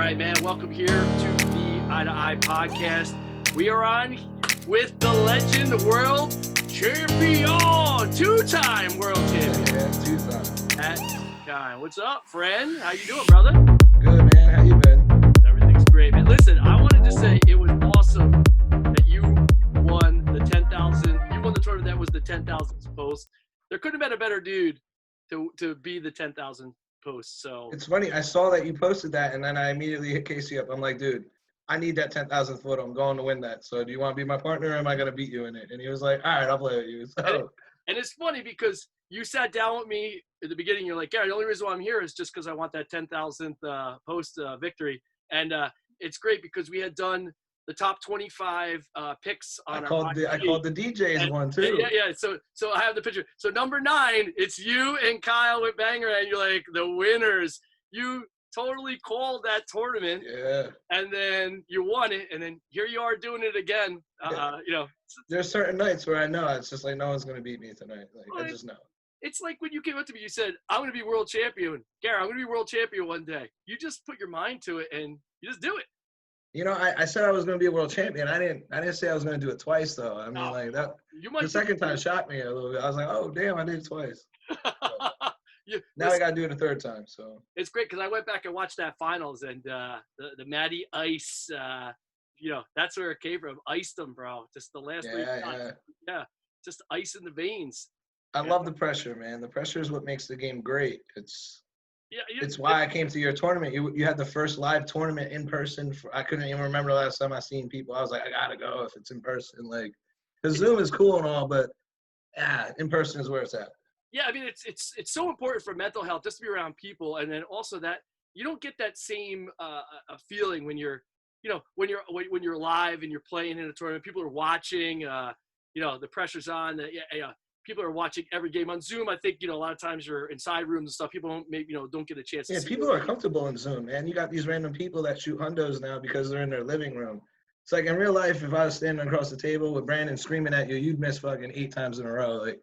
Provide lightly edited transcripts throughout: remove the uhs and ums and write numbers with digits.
right, man. Welcome here to the i2i podcast. We are on with the legend, the world champion, two-time world champion. Yeah, two-time. At Kein. What's up, friend? How you doing, brother? Good, man. How you been? Everything's great, man. Listen, I wanted to say it was awesome that you won the 10,000. You won the tournament that was the 10,000th post. There couldn't have been a better dude to be the 10,000th post. So It's funny. I saw that you posted that, and then I immediately hit Casey up. I'm like, dude, I need that 10,000th photo. I'm going to win that. So do you want to be my partner, or am I going to beat you in it? And he was like, all right, I'll play with you. So and it's funny because you sat down with me at the beginning. You're like, Gary, the only reason why I'm here is just because I want that 10,000th post victory. And it's great because we had done the top 25 picks on I called the DJs one too. Yeah. So I have the picture. So number 9, it's you and Kyle with Banger, and you're like the winners. You totally called that tournament. Yeah. And then you won it, and then here you are doing it again. There's certain nights where I know it's just like no one's gonna beat me tonight. Like I just know. It's like when you came up to me, you said, I'm going to be world champion. Gary, I'm going to be world champion one day. You just put your mind to it, and you just do it. You know, I said I was going to be a world champion. I didn't say I was going to do it twice, though. I mean, like that. The second time shocked me a little bit. I was like, oh, damn, I did it twice. Now I got to do it a third time. So it's great because I went back and watched that finals, and the Matty Ice, that's where it came from. Iced them, bro. Just the last 3 shots. Yeah, just ice in the veins. I love the pressure, man. The pressure is what makes the game great. It's why I came to your tournament. You had the first live tournament in person. I couldn't even remember the last time I seen people. I was like, I gotta go if it's in person. Like, because Zoom is cool and all, but in person is where it's at. Yeah, I mean, it's so important for mental health just to be around people, and then also that you don't get that same feeling when you're live and you're playing in a tournament. People are watching. The pressure's on. People are watching every game on Zoom. I think, a lot of times you're inside rooms and stuff. People don't get a chance to see. People are comfortable in Zoom, man. You got these random people that shoot hundos now because they're in their living room. It's like in real life, if I was standing across the table with Brandon screaming at you, you'd miss fucking 8 times in a row. Like,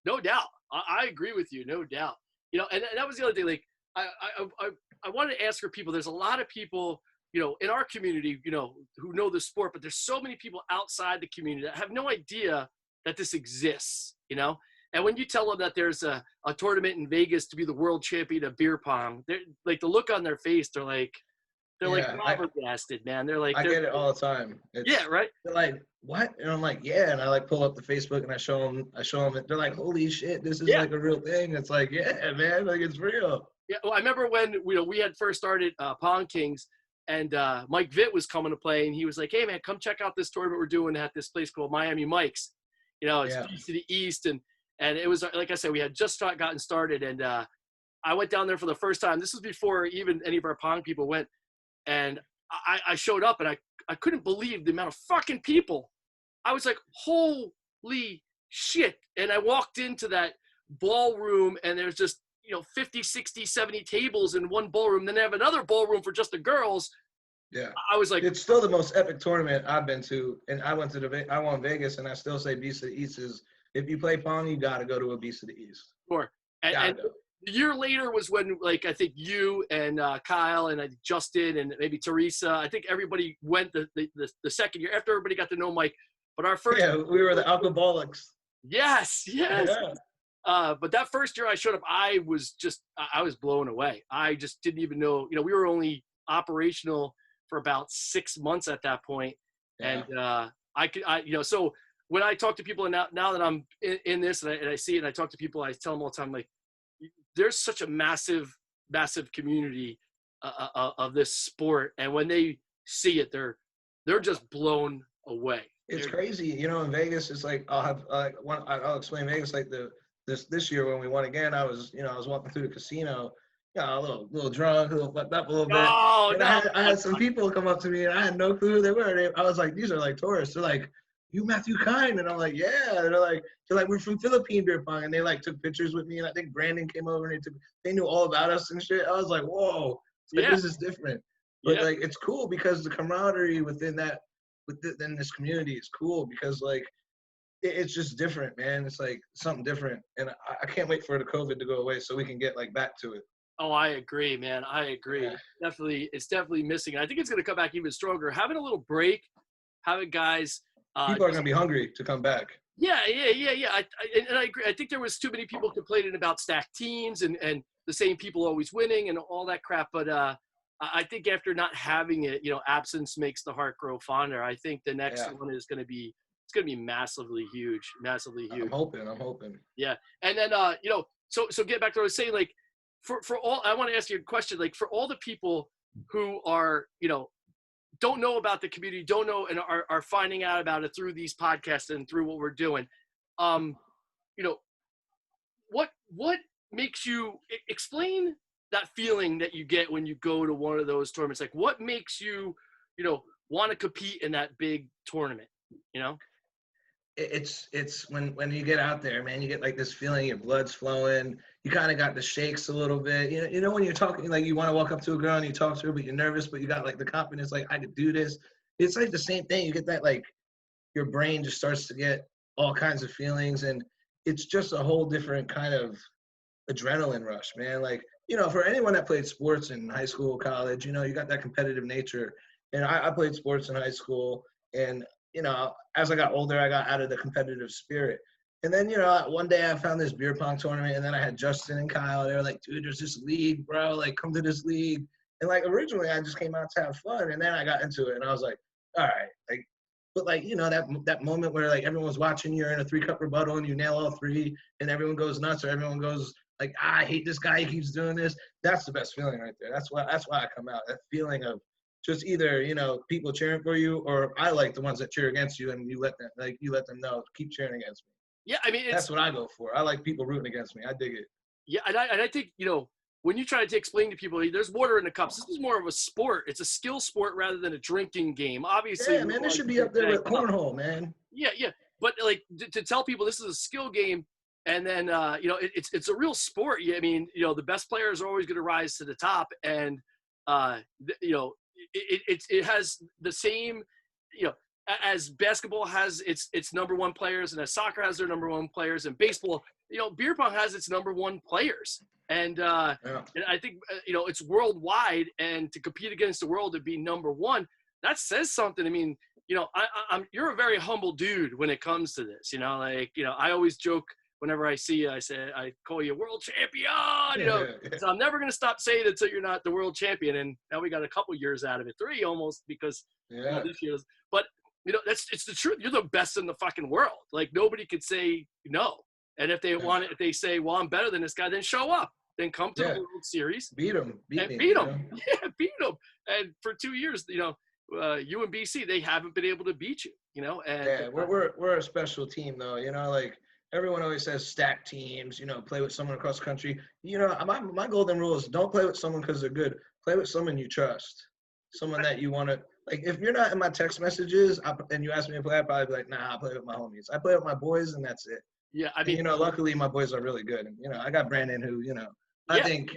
no doubt. I agree with you. No doubt. And that was the other thing. Like, I wanted to ask for people. There's a lot of people, in our community, who know the sport, but there's so many people outside the community that have no idea that this exists, and when you tell them that there's a tournament in Vegas to be the world champion of beer pong, they're like, the look on their face, they're like flabbergasted, man. They're like, I get it all the time. Right. They're like, what? And I'm like, yeah. And I like pull up the Facebook and I show them. They're like, holy shit, this is like a real thing. It's like, yeah, man, like it's real. Yeah. Well, I remember when we had first started Pongkings, and Mike Vitt was coming to play, and he was like, hey man, come check out this tournament we're doing at this place called Miami Mike's. It's East to the East, and it was, like I said, we had just gotten started, and I went down there for the first time. This was before even any of our Pong people went, and I showed up, and I couldn't believe the amount of fucking people. I was like, holy shit. And I walked into that ballroom, and there's just, 50, 60, 70 tables in one ballroom. Then they have another ballroom for just the girls. Yeah, I was like, it's still the most epic tournament I've been to, and I won Vegas, and I still say Beast of the East is, if you play Pong, you got to go to a Beast of the East. Sure. And a year later was when, like, I think you and Kyle and Justin and maybe Teresa, I think everybody went the second year after everybody got to know Mike. But our first, we were the alcoholics. Yes. Yeah. But that first year I showed up, I was blown away. I just didn't even know. We were only operational for about 6 months at that point. And so when I talk to people, and now that I'm in this and I see it and I talk to people, I tell them all the time, like, there's such a massive community of this sport, and when they see it, they're just blown away. It's crazy, in Vegas. It's like I'll explain Vegas. Like this year when we won again, I was walking through the casino. A little drunk, a little fucked up a little bit. Oh, and I had some people come up to me, and I had no clue who they were. I was like, these are like tourists. They're like, you Matthew Kein? And I'm like, yeah. They're like, we're from Philippine Beer Pong, and they like took pictures with me, and I think Brandon came over and they knew all about us and shit. I was like, whoa, this is different. But like, it's cool because the camaraderie within this community is cool because like it's just different, man. It's like something different, and I can't wait for the COVID to go away so we can get like back to it. Oh, I agree, man. I agree. Yeah. It's definitely missing. I think it's going to come back even stronger. Having a little break, having guys. People are going to be hungry to come back. Yeah. And I agree. I think there was too many people complaining about stacked teams and the same people always winning and all that crap. But I think after not having it, absence makes the heart grow fonder. I think the next one is going to be massively huge, massively huge. I'm hoping. Yeah. And then, so get back to what I was saying, like for all, I want to ask you a question, like for all the people who are, don't know about the community, don't know, and are finding out about it through these podcasts and through what we're doing. What makes you explain that feeling that you get when you go to one of those tournaments? Like what makes you, want to compete in that big tournament, It's when you get out there, man, you get like this feeling, your blood's flowing. You kind of got the shakes a little bit. You know when you're talking, like you want to walk up to a girl and you talk to her, but you're nervous, but you got like the confidence, like I could do this. It's like the same thing. You get that, like your brain just starts to get all kinds of feelings, and it's just a whole different kind of adrenaline rush, man. Like, for anyone that played sports in high school, college, you got that competitive nature. And I played sports in high school, and as I got older, I got out of the competitive spirit. And then, one day I found this beer pong tournament, and then I had Justin and Kyle. They were like, dude, there's this league, bro. Like, come to this league. And, like, originally I just came out to have fun, and then I got into it, and I was like, all right. Like, but, like, that moment where, like, everyone's watching, you're in a 3-cup rebuttal, and you nail all 3, and everyone goes nuts, or everyone goes, like, I hate this guy. He keeps doing this. That's the best feeling right there. That's why I come out, that feeling of just either, people cheering for you, or I like the ones that cheer against you, and you let them know, keep cheering against me. Yeah, I mean, that's what I go for. I like people rooting against me. I dig it. Yeah, and I think, when you try to explain to people, there's water in the cups. This is more of a sport. It's a skill sport rather than a drinking game. Obviously, yeah, man, this should be up there with cornhole, man. Yeah, but like to tell people this is a skill game, and then it's a real sport. Yeah, I mean, the best players are always going to rise to the top, and it has the same, as basketball has its number one players, and as soccer has their number one players, and baseball, beer pong has its number one players. And and I think, it's worldwide, and to compete against the world to be number one, that says something. I mean, you're a very humble dude when it comes to this, I always joke whenever I see you, I call you world champion, so I'm never going to stop saying it until you're not the world champion. And now we got a couple years out of it, 3 almost, because this year's, but it's the truth. You're the best in the fucking world. Like nobody could say no. And if they want it, if they say, well, I'm better than this guy, then show up. Then come to the World Series. Beat him. Beat him. Yeah, beat him. And for 2 years, you and BC, they haven't been able to beat you, And we're a special team, though. Like everyone always says stacked teams, play with someone across the country. My golden rule is don't play with someone because they're good. Play with someone you trust. Someone that you want to. Like, if you're not in my text messages and you ask me to play, I'd probably be like, nah, I play with my homies. I play with my boys, and that's it. Yeah, I mean, luckily my boys are really good. And, I got Brandon who, I think,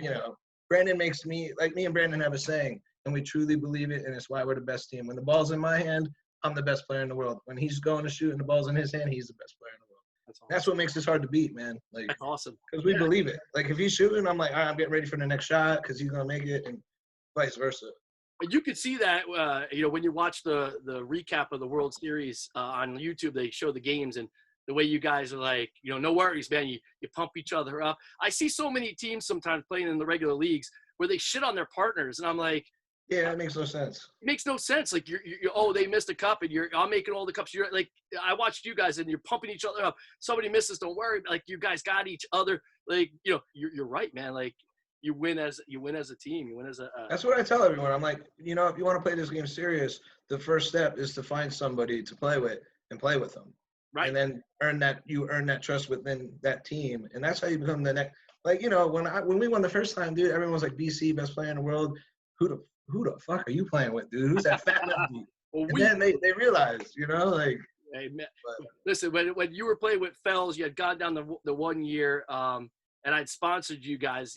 Brandon makes me, like me and Brandon have a saying, and we truly believe it, and it's why we're the best team. When the ball's in my hand, I'm the best player in the world. When he's going to shoot and the ball's in his hand, he's the best player in the world. That's awesome. That's what makes us hard to beat, man. Like, that's awesome. Because we believe it. Like, if he's shooting, I'm like, all right, I'm getting ready for the next shot because he's going to make it, and vice versa. You could see that, when you watch the recap of the World Series on YouTube, they show the games, and the way you guys are like, no worries, man. You pump each other up. I see so many teams sometimes playing in the regular leagues where they shit on their partners, and I'm like, yeah, it makes no sense. It makes no sense. Like you're they missed a cup, and I'm making all the cups. You're like, I watched you guys, and you're pumping each other up. Somebody misses, don't worry. Like you guys got each other. Like you're right, man. Like. You win as a team. You win as a. That's what I tell everyone. I'm like, if you want to play this game serious, the first step is to find somebody to play with and play with them. Right. And then earn that trust within that team, and that's how you become the next. Like when we won the first time, dude, everyone was like, BC, best player in the world. Who the fuck are you playing with, dude? Who's that fat lefty? Well, and then they realized, like. Hey, man, listen, when you were playing with Fells, you had gone down the 1 year. And I'd sponsored you guys,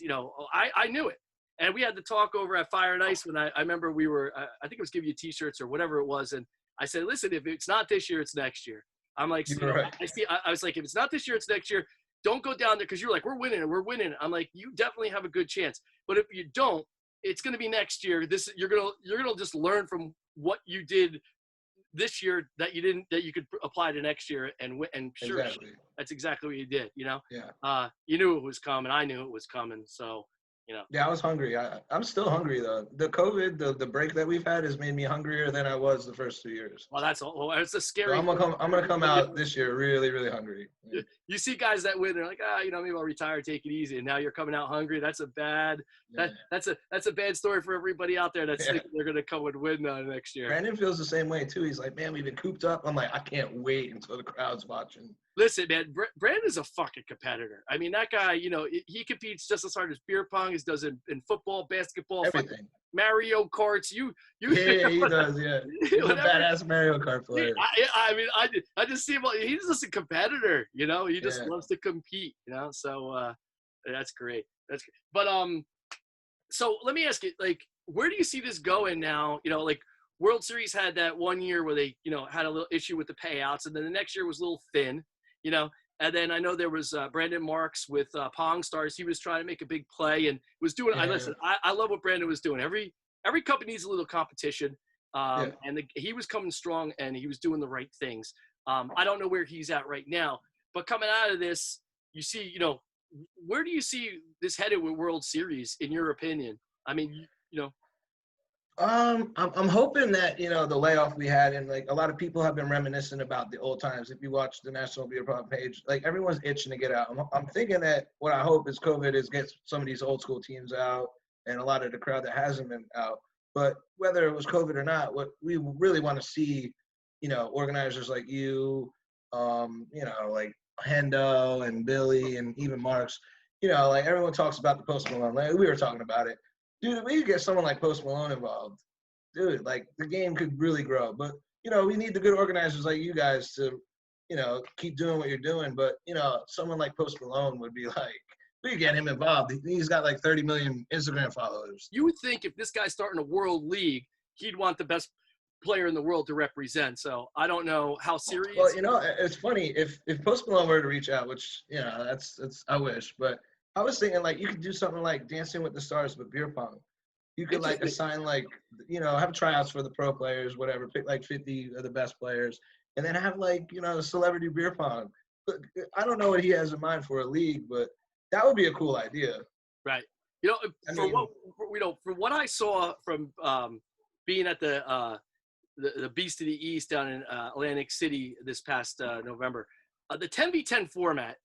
I knew it. And we had to talk over at Fire and Ice when I remember we were, I think it was giving you T-shirts or whatever it was. And I said, listen, if it's not this year, it's next year. I'm like, right. I was like, if it's not this year, it's next year. Don't go down there because you're like, we're winning. I'm like, you definitely have a good chance. But if you don't, it's going to be next year. You're going to just learn from what you did this year that you could apply to next year, and sure, Exactly. that's exactly what you did. Yeah. You knew it was coming. I knew it was coming. So, Yeah, I was hungry. I'm still hungry though. The COVID, the break that we've had has made me hungrier than I was the first 2 years. Well, that's a So scary. I'm gonna come out this year really, really hungry. You see guys that win, they're like, maybe I'll retire, take it easy. And now you're coming out hungry. That's a bad. That's a bad story for everybody out there that's thinking they're gonna come and win next year. Brandon feels the same way too. He's like, man, we've been cooped up. I'm like, I can't wait until the crowd's watching. Listen, man, Brandon's a fucking competitor. I mean, that guy, he competes just as hard as beer pong as does in football, basketball, everything. Mario Karts. Yeah, he does. Yeah, he's a badass Mario Kart player. I just see him. He's just a competitor. He just loves to compete. So that's great. That's great. But so let me ask you, like, where do you see this going now? Like World Series had that 1 year where they, had a little issue with the payouts, and then the next year was a little thin. And then I know there was Brandon Marks with Pong Stars. He was trying to make a big play and was doing. Yeah. I love what Brandon was doing. Every company needs a little competition, and he was coming strong and he was doing the right things. I don't know where he's at right now, but coming out of this, you see, where do you see this headed with World Series in your opinion? I mean, I'm hoping that, the layoff we had, and like a lot of people have been reminiscing about the old times. If you watch the National Beer Pong page, like everyone's itching to get out. I'm thinking that what I hope is COVID gets some of these old school teams out and a lot of the crowd that hasn't been out. But whether it was COVID or not, what we really want to see, organizers like you, like Hendo and Billy and even Marks, like everyone talks about the Post Malone. Like we were talking about it. Dude, if we could get someone like Post Malone involved, dude, like the game could really grow. But, we need the good organizers like you guys to, keep doing what you're doing. But, someone like Post Malone would be like, we could get him involved. He's got like 30 million Instagram followers. You would think if this guy's starting a world league, he'd want the best player in the world to represent. So I don't know how serious. Well, it's funny. If Post Malone were to reach out, which, that's I wish. But I was thinking, like, you could do something like Dancing with the Stars with beer pong. You could, like, assign, like, have tryouts for the pro players, whatever, pick, like, 50 of the best players, and then have, like, celebrity beer pong. But I don't know what he has in mind for a league, but that would be a cool idea. Right. From what I saw from being at the Beast of the East down in Atlantic City this past November, the 10v10 format,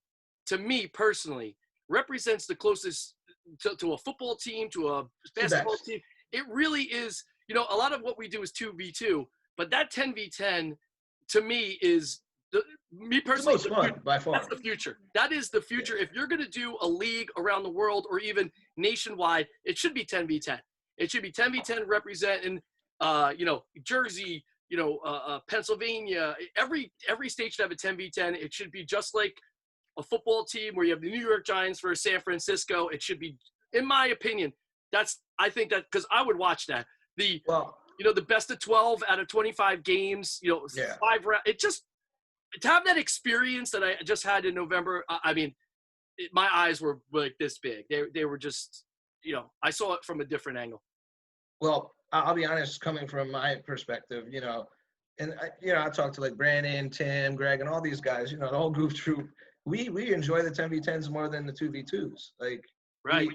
to me personally, represents the closest to a football team, to a basketball team. It really is, a lot of what we do is 2v2, but that 10v10 to me is me personally, it's the most fun, by far. That's the future. That is the future. Yeah. If you're going to do a league around the world or even nationwide, it should be 10v10. It should be 10v10 representing, Jersey, Pennsylvania. Every state should have a 10v10. It should be just like a football team where you have the New York Giants versus San Francisco. It should be, in my opinion, I think that because I would watch that. The best of 12 out of 25 games, 5 rounds. It just, to have that experience that I just had in November, my eyes were like this big. They were just, I saw it from a different angle. Well, I'll be honest, coming from my perspective, and I talked to like Brandon, Tim, Greg, and all these guys, the whole goof troop. We enjoy the 10v10s more than the 2v2s. Like,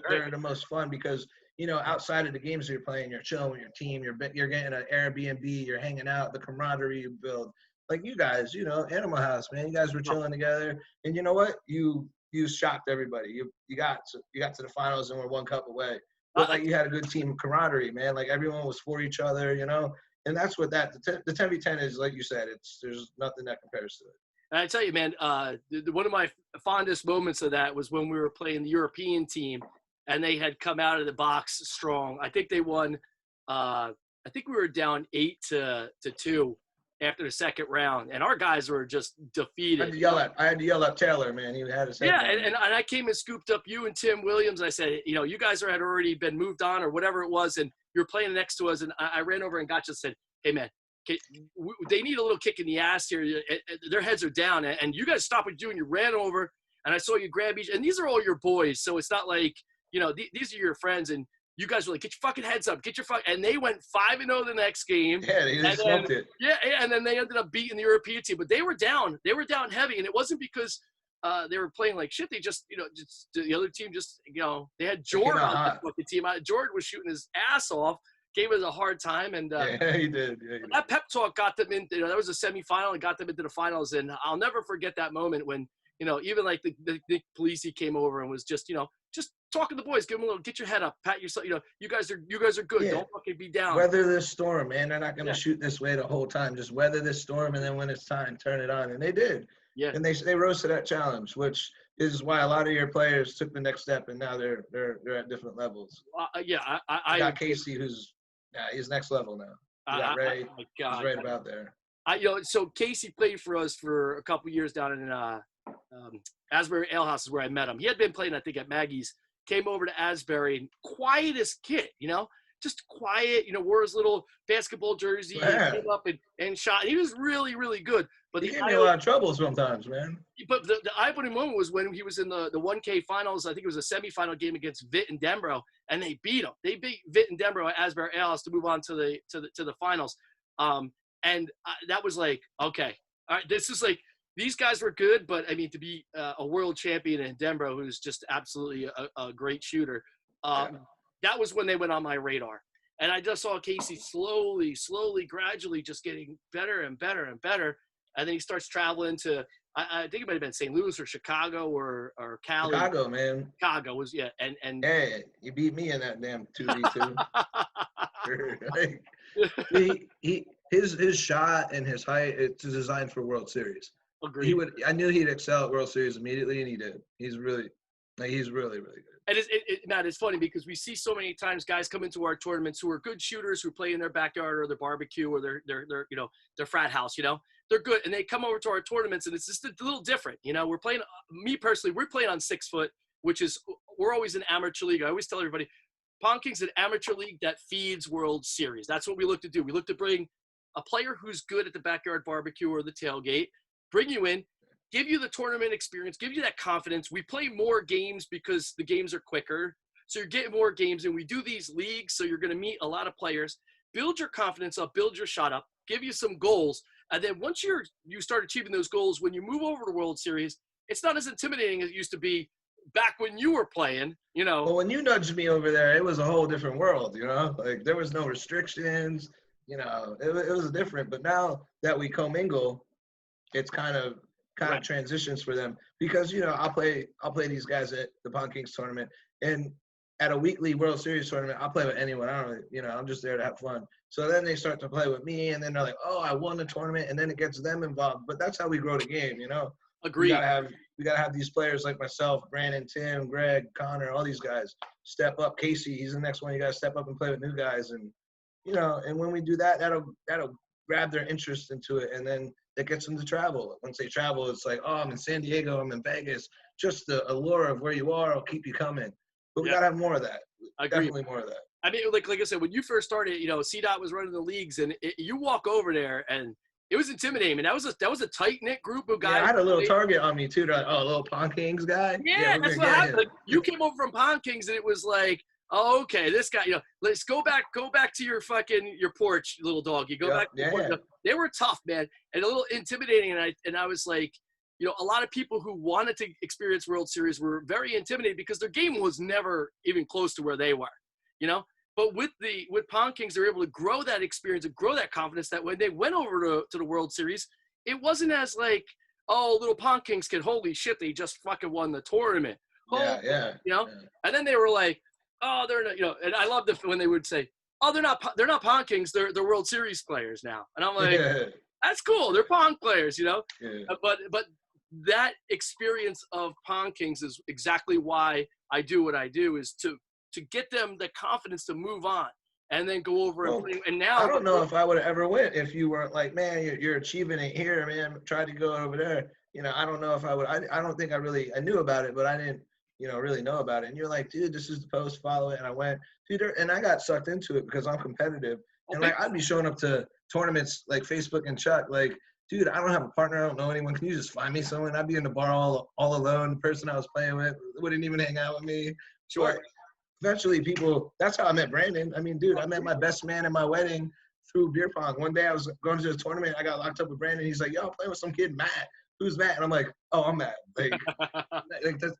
they're the most fun because, outside of the games that you're playing, you're chilling with your team, you're getting an Airbnb, you're hanging out, the camaraderie you build. Like you guys, Animal House, man, you guys were chilling together, and you know what? You shocked everybody. You got to the finals and were 1 cup away. But like you had a good team camaraderie, man. Like everyone was for each other, and that's what the 10v10 is. Like you said, there's nothing that compares to it. And I tell you, man, one of my fondest moments of that was when we were playing the European team, and they had come out of the box strong. I think they won. I think we were down 8-2 after the second round, and our guys were just defeated. I had to yell at Taylor, man. He had his head down. And I came and scooped up you and Tim Williams. I said, you guys had already been moved on or whatever it was, and you're playing next to us. And I ran over and got you and said, hey, man, they need a little kick in the ass here. Their heads are down, and you guys stopped what you're doing. You ran over, and I saw you grab each. And these are all your boys, so it's not like these are your friends, and you guys were like, get your fucking heads up, and they went 5-0 the next game. Yeah, they smoked it. Yeah, and then they ended up beating the European team, but they were down heavy, and it wasn't because they were playing like shit. They just, just the other team just, they had Jordan on the fucking team. Jordan was shooting his ass off, gave us a hard time, and yeah, he did. Yeah, that pep talk got them in. That was a semifinal and got them into the finals, and I'll never forget that moment when even like the Polisi came over and was just just talking to the boys, give them a little, get your head up, pat yourself. You guys are good. Yeah. Don't fucking be down. Weather this storm, man. They're not gonna shoot this way the whole time. Just weather this storm, and then when it's time, turn it on. And they did. Yeah. And they rose to that challenge, which is why a lot of your players took the next step, and now they're at different levels. I got Casey, who's he's next level now. Got Ray. My God, he's right about there. So Casey played for us for a couple years down in Asbury Ale House is where I met him. He had been playing, I think, at Maggie's. Came over to Asbury, and quietest kid, just quiet, wore his little basketball jersey, and came up and shot. And he was really, really good. But he gave me a lot of trouble sometimes, man. But the eye-opening moment was when he was in the 1K finals. I think it was a semifinal game against Vitt and Denbrough, and they beat him. They beat Vitt and Denbrough at Asbury Ale House to move on to the finals. And that was like, okay, all right, this is like, these guys were good, but I mean, to be a world champion in Denbrough, who's just absolutely a great shooter, that was when they went on my radar. And I just saw Casey slowly, gradually just getting better and better and better. And then he starts traveling to, I think it might have been St. Louis or Chicago or Cali. Chicago, man. Chicago was, yeah. And hey, you beat me in that damn 2v2. His shot and his height, it's designed for World Series. Agreed. I knew he'd excel at World Series immediately, and he did. He's really, really good. And Matt, it's funny because we see so many times guys come into our tournaments who are good shooters who play in their backyard or their barbecue or their frat house. They're good, and they come over to our tournaments, and it's just a little different. We're playing. Me personally, we're playing on 6 foot, which is we're always an amateur league. I always tell everybody, Pongkings an amateur league that feeds World Series. That's what we look to do. We look to bring a player who's good at the backyard barbecue or the tailgate. Bring you in, give you the tournament experience, give you that confidence. We play more games because the games are quicker. So you're getting more games, and we do these leagues. So you're going to meet a lot of players, build your confidence up, build your shot up, give you some goals. And then once you start achieving those goals, when you move over to World Series, it's not as intimidating as it used to be back when you were playing, Well, when you nudged me over there, it was a whole different world, Like there was no restrictions, it was different. But now that we commingle, it's kind of transitions for them because I'll play these guys at the Pongkings tournament, and at a weekly World Series tournament I'll play with anyone. I don't I'm just there to have fun. So then they start to play with me, and then they're like, oh, I won the tournament, and then it gets them involved. But that's how we grow the game, Agreed. We gotta have these players like myself, Brandon, Tim, Greg, Connor, all these guys step up. Casey, he's the next one. You gotta step up and play with new guys, and and when we do that, that'll grab their interest into it, and then that gets them to travel. Once they travel, it's like, oh, I'm in San Diego, I'm in Vegas. Just the allure of where you are will keep you coming. But we gotta have more of that. Definitely more of that. I mean, like I said, when you first started, CDOT was running the leagues, and you walk over there, and it was intimidating. And that was a tight knit group of guys. Yeah, I had a little target on me too. They're like, oh, a little Pongkings guy. Yeah, that's what happened. Like, you came over from Pongkings, and it was like, oh, okay, this guy, let's go back to your porch, little dog. You go back. They were tough, man, and a little intimidating. And I was like, a lot of people who wanted to experience World Series were very intimidated because their game was never even close to where they were, But with Pongkings, they were able to grow that experience and grow that confidence that when they went over to the World Series, it wasn't as like, oh, little Pongkings kid, holy shit, they just fucking won the tournament. And then they were like, oh, they're not, and I loved it when they would say, oh, they're not Pongkings, they're World Series players now. And I'm like, that's cool, they're Pong players, But that experience of Pongkings is exactly why I do what I do, is to get them the confidence to move on and then go over and play. And now I don't know if I would have ever went if you weren't like, man, you're achieving it here, man. Try to go over there. I don't know if I would. I don't think I knew about it, but I didn't really know about it. And you're like, dude, this is the post, follow it. And I went, dude, and I got sucked into it because I'm competitive. And like, I'd be showing up to tournaments like Facebook and Chuck, like, dude, I don't have a partner. I don't know anyone. Can you just find me someone? I'd be in the bar all alone. The person I was playing with wouldn't even hang out with me. Sure. eventually people, that's how I met Brandon. I mean, dude, I met my best man at my wedding through beer pong. One day I was going to a tournament. I got locked up with Brandon. He's like, yo, I'm playing with some kid, Matt. Who's Matt? And I'm like, oh, I'm Matt. Like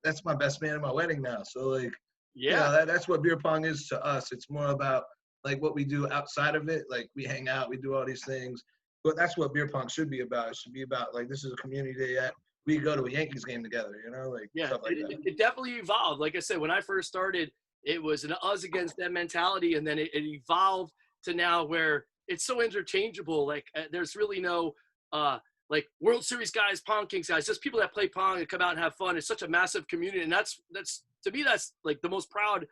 that's my best man at my wedding now. So like, yeah, that's what beer pong is to us. It's more about like what we do outside of it. Like we hang out, we do all these things. But that's what beer pong should be about. It should be about like, this is a community that we go to a Yankees game together, like stuff like that. It definitely evolved. Like I said, when I first started, it was an us against them mentality, and then it evolved to now where it's so interchangeable. Like there's really no like World Series guys, Pongkings guys, just people that play Pong and come out and have fun. It's such a massive community, and that's to me, that's like the most proud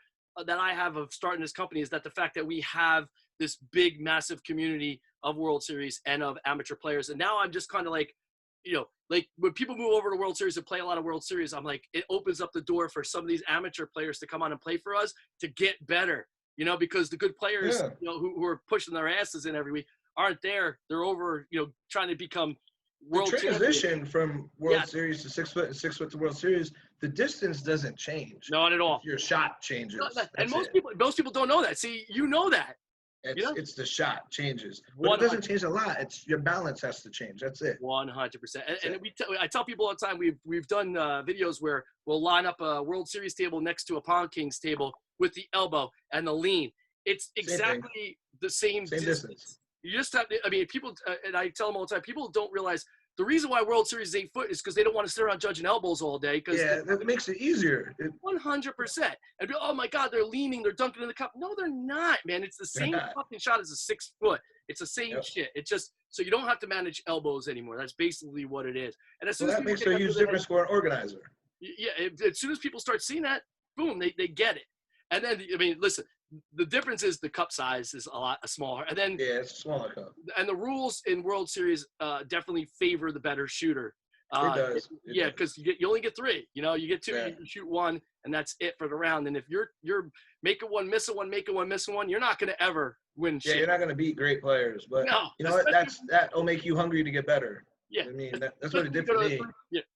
that I have of starting this company, is that the fact that we have this big, massive community of World Series and of amateur players. And now I'm just kind of like, like when people move over to World Series and play a lot of World Series, I'm like, it opens up the door for some of these amateur players to come on and play for us to get better, because the good players, who are pushing their asses in every week aren't there. They're over, trying to become world transition from World Series to 6 foot and 6 foot to World Series, the distance doesn't change. Not at all. Your shot changes. And most people don't know that. See, that. It's the shot changes, but it doesn't change a lot. It's your balance has to change. That's it. 100%. And I tell people all the time, we've done videos where we'll line up a World Series table next to a Pongkings table with the elbow and the lean. It's exactly the same distance. You just have to, people, and I tell them all the time, people don't realize the reason why World Series is 8 foot is because they don't want to sit around judging elbows all day. That makes it easier. 100%. And oh my God, they're leaning, they're dunking in the cup. No, they're not, man. It's the same fucking shot as a 6 foot. It's the same shit. It's just, so you don't have to manage elbows anymore. That's basically what it is. And as soon as that makes a huge difference for an organizer. Yeah, as soon as people start seeing that, boom, they get it. And then, listen, the difference is the cup size is a lot smaller. And then it's a smaller cup. And the rules in World Series definitely favor the better shooter. It does. Because you only get 3. You get 2, you can shoot 1, and that's it for the round. And if you're making one, missing one, making one, missing one, you're not going to ever win shit. Yeah, you're not going to beat great players. But you know what? That'll make you hungry to get better. Yeah. That's what it did for me.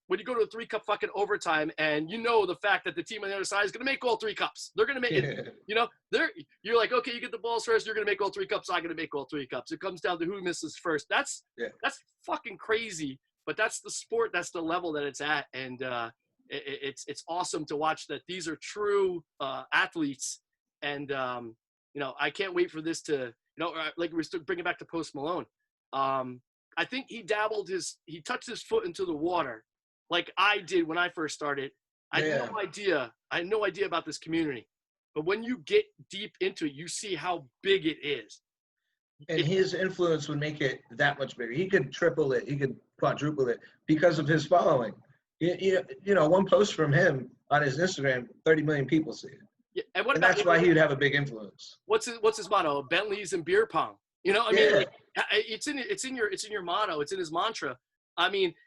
When you go to a 3-cup fucking overtime and the fact that the team on the other side is going to make all 3 cups. They're going to make it, you're like, okay, you get the balls first. You're going to make all 3 cups. I'm going to make all 3 cups. It comes down to who misses first. That's fucking crazy, but that's the sport. That's the level that it's at. And it's awesome to watch that these are true athletes. And, I can't wait for this to, like we're still bringing back to Post Malone. I think he touched his foot into the water like I did when I first started. I had no idea about this community. But when you get deep into it, you see how big it is. And his influence would make it that much bigger. He could triple it. He could quadruple it because of his following. One post from him on his Instagram, 30 million people see it. Yeah, and that's why he would have a big influence. What's his motto? Bentleys and beer pong. It's in your motto. It's in his mantra.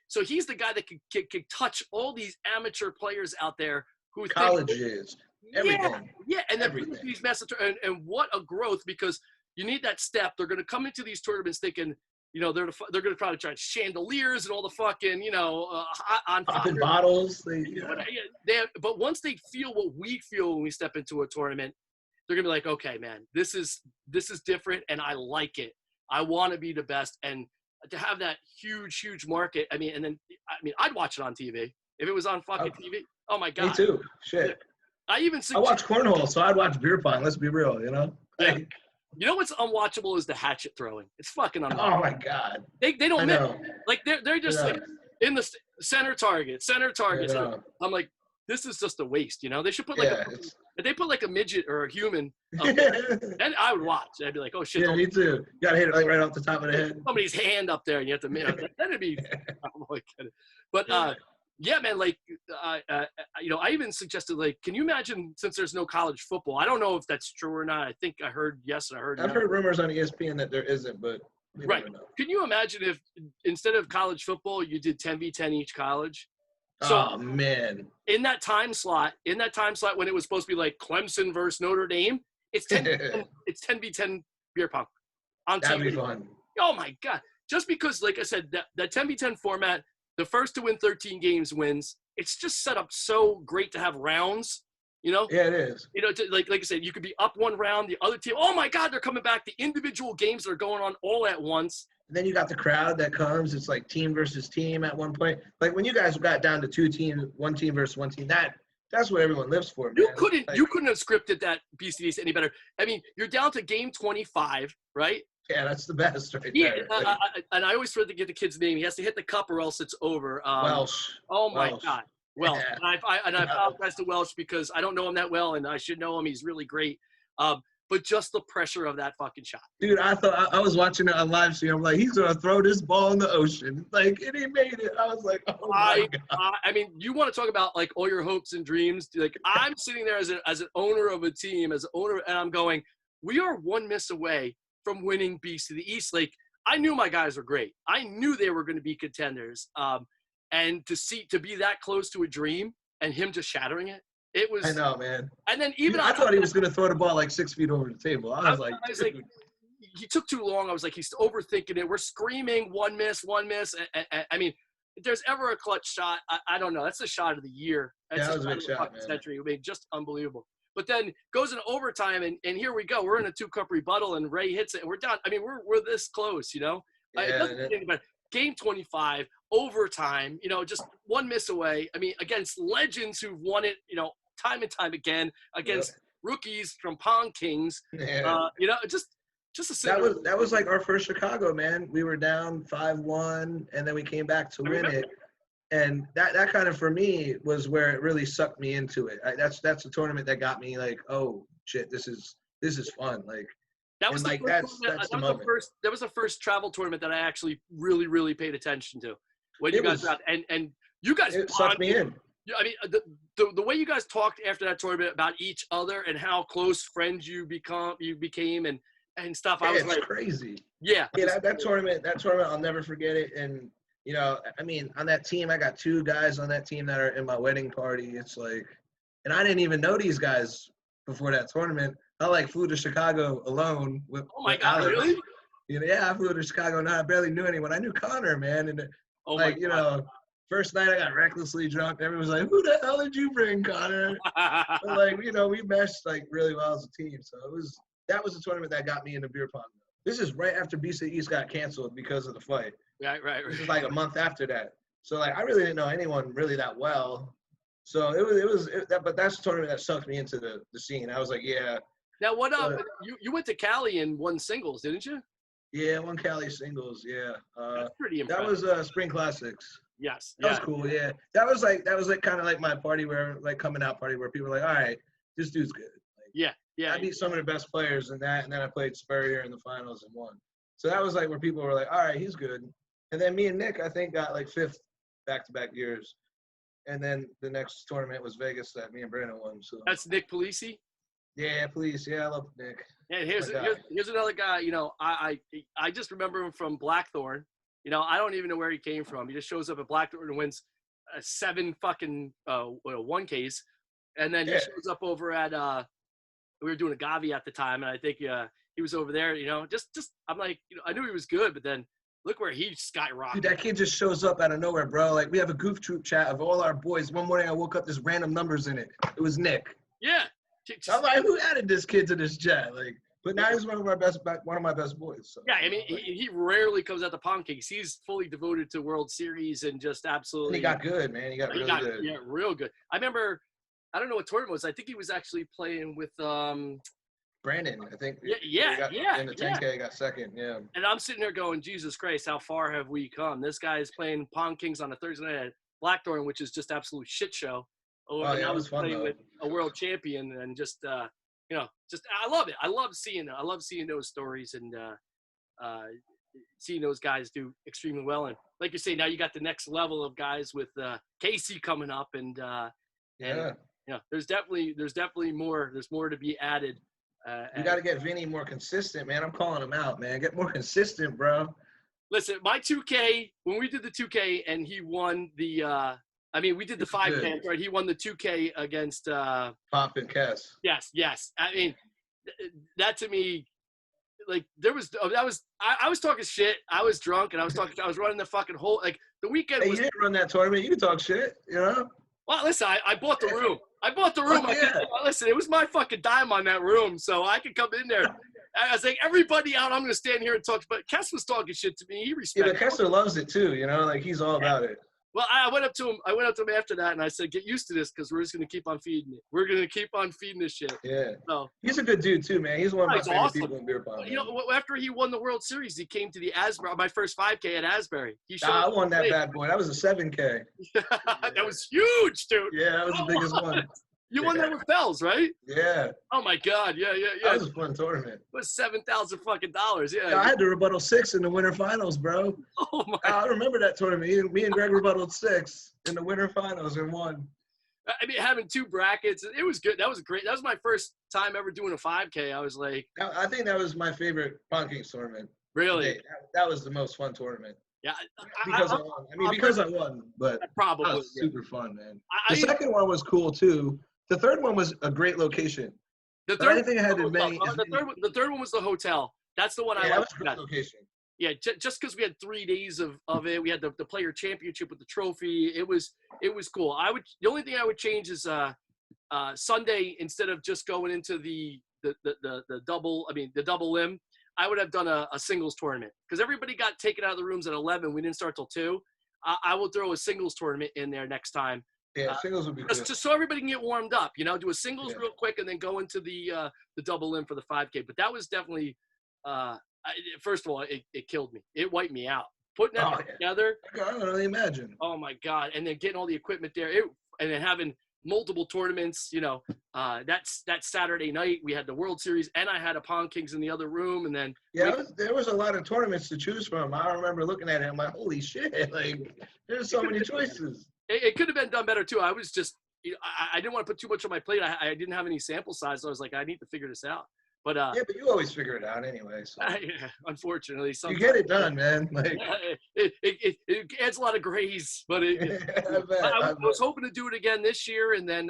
So he's the guy that could touch all these amateur players out there who colleges, everything. Yeah, and then these messages, and what a growth, because you need that step. They're going to come into these tournaments thinking, they're going to try to try chandeliers and all the fucking, on popping bottles. But once they feel what we feel when we step into a tournament, they're gonna be like, okay, man, this is different, and I like it. I want to be the best, and to have that huge market. I'd watch it on TV if it was on fucking TV. Oh my God. Me too. Shit. I watch cornhole, so I'd watch beer pong. Let's be real, Yeah. What's unwatchable is the hatchet throwing. It's fucking unwatchable. Oh my God. They don't miss. Like they're just like in the center target. So I'm like, this is just a waste, They should put if they put like a midget or a human up there, and I would watch. I'd be like, oh shit. Yeah, me too. You gotta hit it like right off the top of the head. Somebody's hand up there, and you have to. That'd be. But yeah, man. Like, I even suggested, like, can you imagine, since there's no college football? I don't know if that's true or not. I think I heard yes, and I heard. I've heard rumors on ESPN that there isn't, but right. Can you imagine if instead of college football, you did 10v10 each college? So, oh man! In that time slot when it was supposed to be like Clemson versus Notre Dame, it's 10v10 beer pong on That'd TV. Be fun. Oh my God! Just because, like I said, that 10v10 format, the first to win 13 games wins. It's just set up so great to have rounds. You know? Yeah, it is. You know, like I said, you could be up one round, the other team, oh my God, they're coming back. The individual games that are going on all at once. And then you got the crowd that comes. It's like team versus team at one point. Like when you guys got down to two teams, one team versus one team, that's what everyone lives for, man. You couldn't have scripted that BCDs any better. I mean, you're down to game 25, right? Yeah, that's the best right there. Yeah, and I always forget to get the kid's name. He has to hit the cup or else it's over. Welsh. Oh my God. Welsh. Yeah. And I apologize to Welsh because I don't know him that well, and I should know him. He's really great. But just the pressure of that fucking shot. Dude, I thought I was watching it on live stream. I'm like, he's gonna throw this ball in the ocean, like, and he made it. I was like, oh my God. I mean, you want to talk about like all your hopes and dreams? Like, I'm sitting there as an owner of a team, and I'm going, we are one miss away from winning Beast of the East. Like, I knew my guys were great. I knew they were going to be contenders. And to be that close to a dream and him just shattering it. It was. I know, man. And then even I thought he was going to throw the ball like 6 feet over the table. I was like, he took too long. I was like, he's overthinking it. We're screaming one miss. I mean, if there's ever a clutch shot, I don't know. That's the shot of the year. That's that was a big shot, man. Century. I mean, just unbelievable. But then goes in overtime, and here we go. We're in a 2-cup rebuttal, and Ray hits it, and we're down. I mean, we're this close, you know. Yeah, it doesn't get any better. Game 25, overtime, you know, just one miss away. I mean, against legends who've won it, you know, time and time again, against rookies from Pongkings. Yeah. You know, just a that was like our first Chicago, man. We were down 5-1, and then we came back to win it. And that kind of, for me, was where it really sucked me into it. That's the tournament that got me like, oh shit, this is fun. Like, that was the first travel tournament that I actually really, really paid attention to. When you guys got and you guys sucked me in. I mean, the way you guys talked after that tournament about each other and how close friends you became and stuff. Yeah, I was it's like, crazy. Yeah. Yeah, that tournament, I'll never forget it. And you know, I mean, on that team, I got 2 guys on that team that are in my wedding party. It's like, and I didn't even know these guys before that tournament. I like flew to Chicago alone with. Oh my God, Alex. really? You know, yeah, I flew to Chicago and I barely knew anyone. I knew Connor, man, and you know, first night I got recklessly drunk. Everyone was like, "Who the hell did you bring, Connor?" But like, you know, we meshed like really well as a team. So that was the tournament that got me into beer pong. This is right after BC East got canceled because of the fight. Right. This was like a month after that. So like, I really didn't know anyone really that well. So but that's the tournament that sucked me into the scene. I was like, yeah. Now what up? You went to Cali and won singles, didn't you? Yeah, won Cali singles. Yeah. That's pretty impressive. That was Spring Classics. Yes. That was cool. Yeah. That was like kind of like my party where like coming out party where people were like, all right, this dude's good. Like, yeah. I beat some of the best players in that, and then I played Spurrier in the finals and won. So that was like where people were like, all right, he's good. And then me and Nick, I think, got like 5th back-to-back years. And then the next tournament was Vegas that me and Brandon won. So that's Nick Polisi? Yeah, Police. Yeah, I love Nick. Yeah, here's another guy, you know, I just remember him from Blackthorn. You know, I don't even know where he came from. He just shows up at Blackthorn and wins 7 fucking 1Ks. And then he shows up over at we were doing a Gavi at the time, and I think he was over there, you know, just I'm like, you know, I knew he was good, but then look where he skyrocketed. Dude, that kid just shows up out of nowhere, bro. Like, we have a goof troop chat of all our boys. One morning I woke up, there's random numbers in it. It was Nick. Yeah. I'm like, who added this kid to this chat? Like, but now he's one of my best boys. So. Yeah, I mean, he rarely comes out to Pongkings. He's fully devoted to World Series and just absolutely. And he got good, man. He got really good. Yeah, real good. I remember, I don't know what tournament it was. I think he was actually playing with Brandon, I think. Yeah. In the 10K, he got second. Yeah. And I'm sitting there going, Jesus Christ, how far have we come? This guy is playing Pongkings on a Thursday night at Blackthorn, which is just absolute shit show. Oh, yeah, I was playing with a world champion, and just you know, I love it. I love seeing it. I love seeing those stories and seeing those guys do extremely well. And like you say, now you got the next level of guys with Casey coming up, and you know, there's definitely more. There's more to be added. You got to get Vinny more consistent, man. I'm calling him out, man. Get more consistent, bro. Listen, my 2K, when we did the 2K and he won the I mean, we did the 5K, right? He won the 2K against Pop and Cass. Yes. I mean, that to me, like, I was talking shit. I was drunk, and I was running the fucking whole, like, the weekend Hey, was. you didn't run that tournament. You can talk shit, you know? Well, listen, I bought the room. I bought the room. Oh, yeah. Listen, it was my fucking dime on that room, so I could come in there. I was like, everybody out, I'm going to stand here and talk. But Kess was talking shit to me. He Yeah, respected but Kessler loves it too, you know, like he's all about it. Well, I went up to him. I went up to him after that, and I said, "Get used to this, because we're just gonna keep on feeding it. We're gonna keep on feeding this shit." Yeah. So He's a good dude too, man. He's one of my favorite awesome. people in beer pong. You know, after he won the World Series, he came to the Asbury, my first 5K at Asbury. He showed I won that bad boy. That was a 7K. That was huge, dude. Yeah, that was the biggest one. You won that with Fells, right? Yeah. Oh my God, yeah. That was a fun tournament. It was $7,000 fucking dollars. Yeah. I had to rebuttal 6 in the winter finals, bro. Oh my. I remember that tournament. Me and Greg rebuttaled 6 in the winter finals and won. I mean, having 2 brackets, it was good. That was great. That was my first time ever doing a 5K. I was like, I think that was my favorite Pongkings tournament. Really? That was the most fun tournament. Yeah, because I won. I mean, because I won, but probably that was super fun, man. The second one was cool too. The third one was a great location. The third, I think I had many. The third one was the hotel. That's the one I liked. That was a great location. Yeah, just because we had 3 days of it, we had the player championship with the trophy. It was cool. The only thing I would change is Sunday, instead of just going into the double limb, I would have done a singles tournament, because everybody got taken out of the rooms at 11. We didn't start till 2. I will throw a singles tournament in there next time. Yeah, singles would be good. Just so everybody can get warmed up, you know, do a singles real quick and then go into the double limb for the 5K. But that was definitely, first of all, it killed me. It wiped me out. Putting that together. I can only imagine. Oh my God. And then getting all the equipment there, and then having multiple tournaments, you know, that Saturday night we had the World Series, and I had a Pongkings in the other room, and then there was a lot of tournaments to choose from. I remember looking at it, I'm like, holy shit, like there's so many choices. It could have been done better too. I was just, you know, I didn't want to put too much on my plate. I didn't have any sample size, so I was like, I need to figure this out. But yeah, but you always figure it out anyway. So. Unfortunately, you get it done, man. Like it adds a lot of grace, but I was hoping to do it again this year, and then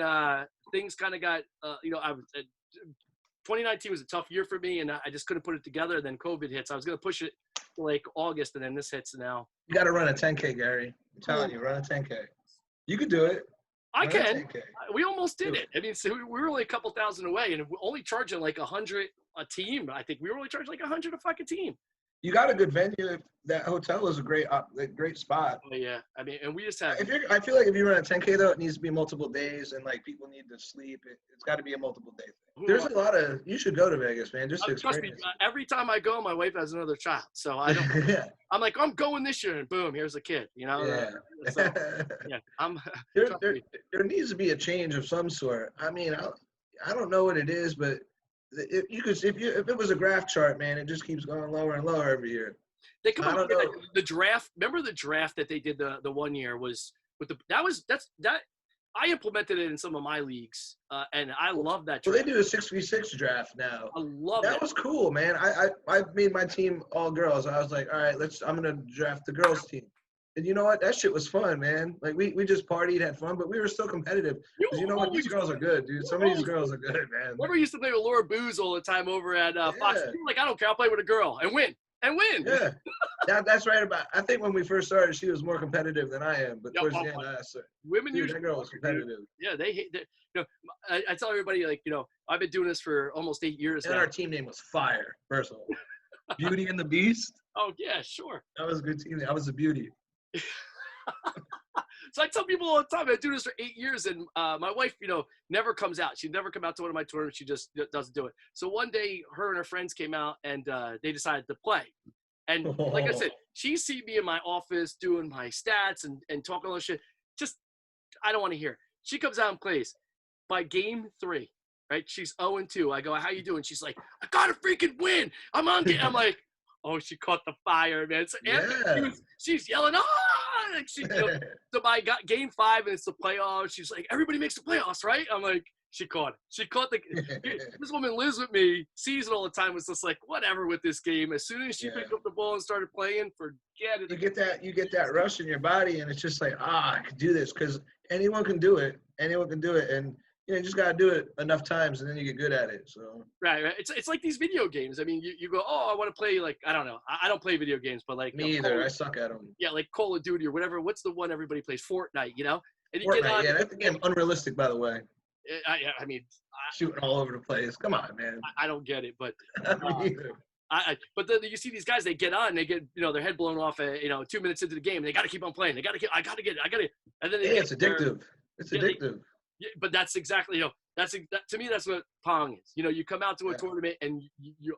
things kind of got, you know, 2019 was a tough year for me, and I just couldn't put it together. And then COVID hits. I was going to push it to like August, and then this hits now. You got to run a 10K, Gary. I'm telling you, run a 10K. You could do it. I can. We almost did it. I mean, so we were only a couple thousand away, and we're only charging like 100 a team. I think we were only charging like 100 a fucking team. You got a good venue. That hotel is a great spot. Oh, yeah. I mean, and we just have. I feel like if you run a 10K though, it needs to be multiple days, and like people need to sleep. It's got to be a multiple day thing. There's a lot of. You should go to Vegas, man. Just to experience. Trust me, every time I go, my wife has another child, so I don't. Yeah. I'm like, I'm going this year, and boom, here's a kid. You know. Yeah. So, yeah. There needs to be a change of some sort. I mean, I don't know what it is, but if it was a graph chart, man, it just keeps going lower and lower every year. They come up with the draft. Remember the draft that they did the one year was with that I implemented it in some of my leagues, and I love that draft. Well, they do a 6v6 draft now. I love that. That was cool, man. I made my team all girls. I was like, all right, I'm gonna draft the girls team. And you know what? That shit was fun, man. Like we just partied, had fun, but we were still competitive. Because you know what? These girls are good, dude. Some of these girls are good, man. Remember, we used to play with Laura Booz all the time over at Fox. Like, I don't care. I'll play with a girl and win. Yeah, that's right. I think when we first started, she was more competitive than I am. But towards the end, women usually. That girl was competitive. Yeah, they hate. You know, I tell everybody, like, you know, I've been doing this for almost 8 years and now. Our team name was Fire. First of all, Beauty and the Beast. Oh yeah, sure. That was a good team. I was a beauty. So I tell people all the time, I do this for 8 years, and my wife, you know, never comes out. She'd never come out to one of my tournaments. She just doesn't do it. So one day, her and her friends came out, and they decided to play. And like I said, she see me in my office doing my stats and talking all this shit. Just, I don't want to hear it. She comes out and plays. By game 3, right? She's 0-2. I go, how you doing? She's like, I got to freaking win. I'm on game. I'm like, oh, she caught the fire, man. So she's yelling, like so by game 5, and it's the playoffs. She's like, everybody makes the playoffs, right? I'm like, she caught it. She caught this woman lives with me, sees it all the time. It's just like, whatever with this game. As soon as she picked up the ball and started playing, forget it. You get that rush in your body, and it's just like, I could do this, because anyone can do it. Anyone can do it, and you just gotta do it enough times, and then you get good at it. So right. It's like these video games. I mean, you go, oh, I want to play, like, I don't know. I don't play video games, but like me either. I suck at them. Yeah, like Call of Duty or whatever. What's the one everybody plays? Fortnite, you know. and you get Fortnite, on. yeah, that's again unrealistic, by the way. I mean, Shooting all over the place. Come on, man. I don't get it, but Me either. but then you see these guys, they get on, they get their head blown off, 2 minutes into the game, and they got to keep on playing. I got to get it, and then It's addictive. It's addictive. But that's exactly to me that's what Pong is. You come out to a tournament and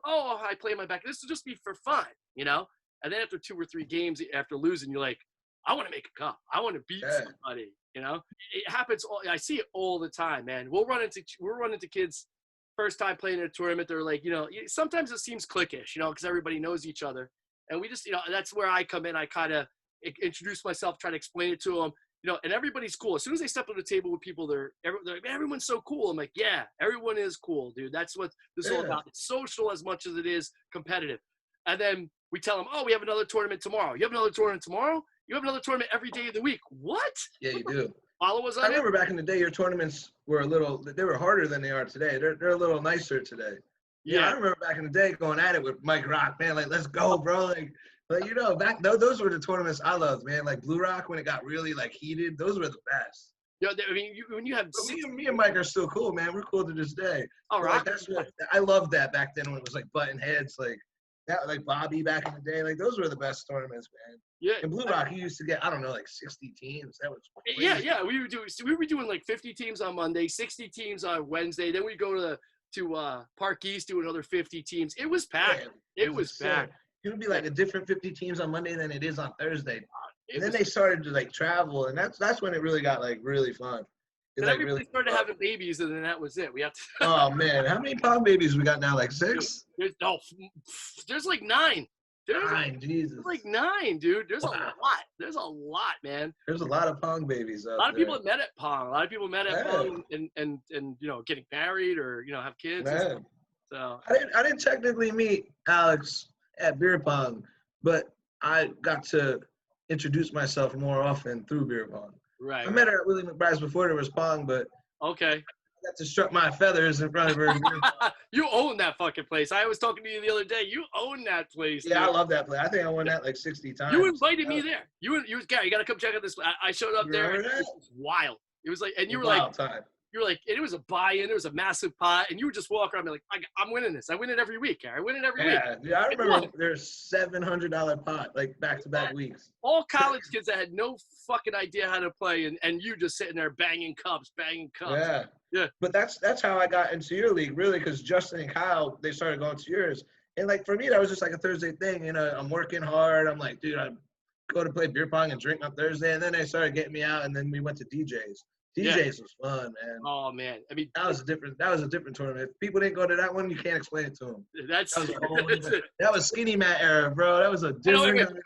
I play my back. This will just be for fun, and then after 2 or 3 games after losing, you're like, I want to make a cup. I want to beat somebody. It happens. I see it all the time, man. We'll run into kids first time playing in a tournament. They're like, sometimes it seems cliquish, because everybody knows each other, and we just, that's where I come in. I kind of introduce myself, try to explain it to them. And everybody's cool. As soon as they step on the table with people, they're like, man, everyone's so cool. I'm like, yeah, everyone is cool, dude. That's what this is all about. It's social as much as it is competitive. And then we tell them, oh, we have another tournament tomorrow. You have another tournament tomorrow? You have another tournament every day of the week. What? Yeah, you do. Follow us on I remember back in the day, your tournaments were they were harder than they are today. They're a little nicer today. Yeah, I remember back in the day going at it with Mike Rock, man, like, let's go, bro. Back those were the tournaments I loved, man. Like Blue Rock, when it got really heated, those were the best. I mean, when you have me and Mike are still cool, man. We're cool to this day. All right. That's what I loved that back then when it was button heads, like Bobby back in the day. Those were the best tournaments, man. Yeah. And Blue Rock, he used to get 60 teams. That was crazy. Yeah. We were doing 50 teams on Monday, 60 teams on Wednesday. Then we go to Park East, do another 50 teams. It was packed. It was packed. It would be a different 50 teams on Monday than it is on Thursday. And then they started to travel, and that's when it really got really fun. And everybody started having babies, and then that was it. We have to. Oh man, how many Pong babies we got now? 6? There's 9. Jesus. There's 9, dude. There's a lot. There's a lot, man. There's a lot of Pong babies. A lot of people have met at Pong. A lot of people met at Pong and getting married or have kids. And stuff. So I didn't technically meet Alex at beer pong, but I got to introduce myself more often through beer pong. Right. I met her at Willie McBride's before there was pong, but okay. I got to strut my feathers in front of her. You own that fucking place. I was talking to you the other day. You own that place. Yeah, dude. I love that place. I think I won that 60 times. You invited me there. You Gary, you got to come check out this. I showed up there. And it was wild. It was and you were wild time. You were and it was a buy-in. There was a massive pot, and you would just walk around and be like, I'm winning this. I win it every week, Gary. I win it every week. Yeah, I remember there's $700 pot, back-to-back weeks. All college kids that had no fucking idea how to play, and you just sitting there banging cups. Yeah. But that's how I got into your league, really, because Justin and Kyle, they started going to yours. And, for me, that was just a Thursday thing. I'm working hard. I'm like, dude, I go to play beer pong and drink on Thursday. And then they started getting me out, and then we went to DJs. DJs was fun, man. Oh man, I mean that was a different tournament. If people didn't go to that one, you can't explain it to them. That was skinny mat era, bro. That was a different.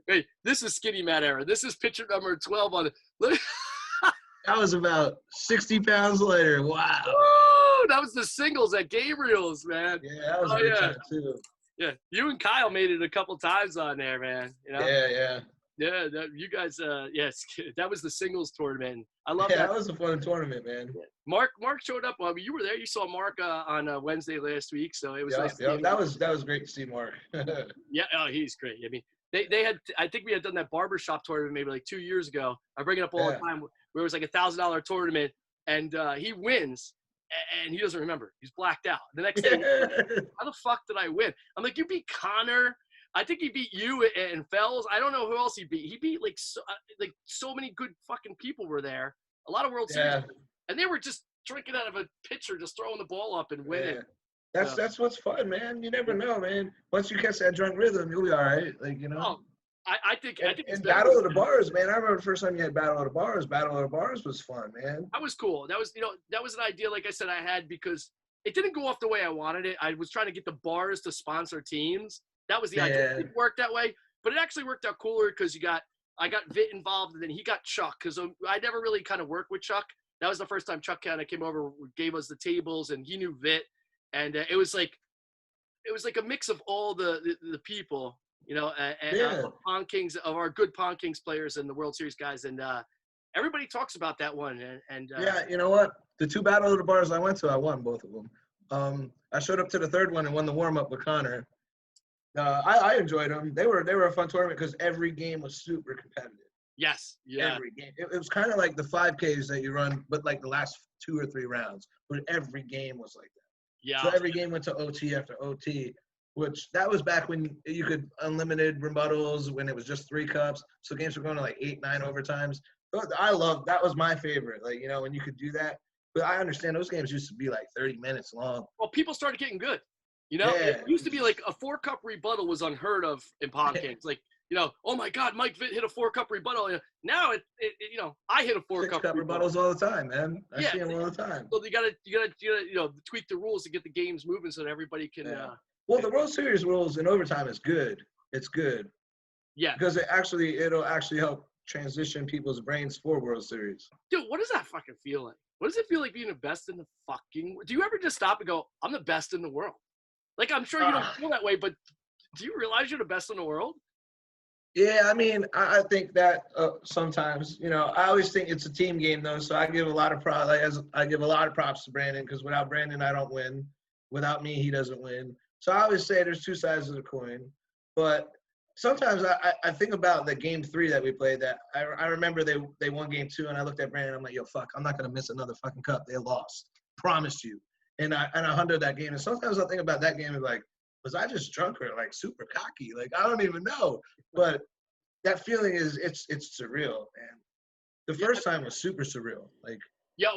Wait. This is skinny mat era. This is picture number 12 on it. That was about 60 pounds later. Wow. Woo! That was the singles at Gabriel's, man. Yeah, that was a good time too. Yeah, you and Kyle made it a couple times on there, man. Yeah. Yeah, you guys, yes, that was the singles tournament. I love that. Yeah, that was a fun tournament, man. Mark showed up. You were there. You saw Mark on Wednesday last week, so it was nice. Yeah, that was great to see Mark. Yeah, he's great. I mean, they had. I think we had done that barbershop tournament maybe 2 years ago. I bring it up all the time. Where it was $1,000 tournament, and he wins, and he doesn't remember. He's blacked out. The next day, how the fuck did I win? I'm like, you beat Connor. I think he beat you and Fells. I don't know who else he beat. He beat so many good fucking people were there. A lot of World Series, and they were just drinking out of a pitcher, just throwing the ball up and winning. Yeah. That's what's fun, man. You never know, man. Once you catch that drunk rhythm, you'll be all right. Oh, I think and Battle of the Bars, man. I remember the first time you had Battle of the Bars. Battle of the Bars was fun, man. That was cool. That was that was an idea, like I said, I had because it didn't go off the way I wanted it. I was trying to get the bars to sponsor teams. That was the idea. It worked that way, but it actually worked out cooler because I got Vit involved, and then he got Chuck because I never really kind of worked with Chuck. That was the first time Chuck kind of came over, gave us the tables, and he knew Vit, and it was like a mix of all the people, Pongkings, of our good Pongkings players and the World Series guys, and everybody talks about that one. And yeah, you know what? The 2 Battle of the Bars I went to, I won both of them. I showed up to the third one and won the warm up with Connor. I enjoyed them. They were a fun tournament because every game was super competitive. Yes. Yeah. Every game. It was kind of like the 5Ks that you run, but like the last 2 or 3 rounds. But every game was like that. Yeah. So every game went to OT after OT, which that was back when you could unlimited rebuttals when it was just 3 cups. So games were going to like 8, 9 overtimes. But I loved that was my favorite. Like, you know, when you could do that. But I understand those games used to be like 30 minutes long. Well, people started getting good. You know, Yeah. it used to be like a 4-cup rebuttal was unheard of in Pongkings. Like, you know, oh my God, Mike Vitt hit a 4-cup rebuttal. Now you know, I hit a 4-cup 6-cup rebuttal. rebuttals all the time, man. I Yeah. see them all the time. So you gotta, you know, tweak the rules to get the games moving so that everybody can. Yeah. Well, the yeah. World Series rules in overtime is good. It's good. Yeah. Because it'll actually help transition people's brains for World Series. Dude, what does that fucking feel like? What does it feel like being the best in the fucking? Do you ever just stop and go, "I'm the best in the world"? Like, I'm sure you don't feel that way, but do you realize you're the best in the world? Yeah, I mean, I think that sometimes, you know, I always think it's a team game though, so I give a lot of props to Brandon because without Brandon, I don't win. Without me, he doesn't win. So I always say there's 2 sides of the coin, but sometimes I think about the game 3 that we played. That I remember they won game 2, and I looked at Brandon. I'm like, yo, fuck, I'm not gonna miss another fucking cup. They lost, promise you. And I hunted that game. And sometimes I think about that game and like, was I just drunk or like super cocky? Like I don't even know. But that feeling is it's surreal. And the first time was super surreal. Like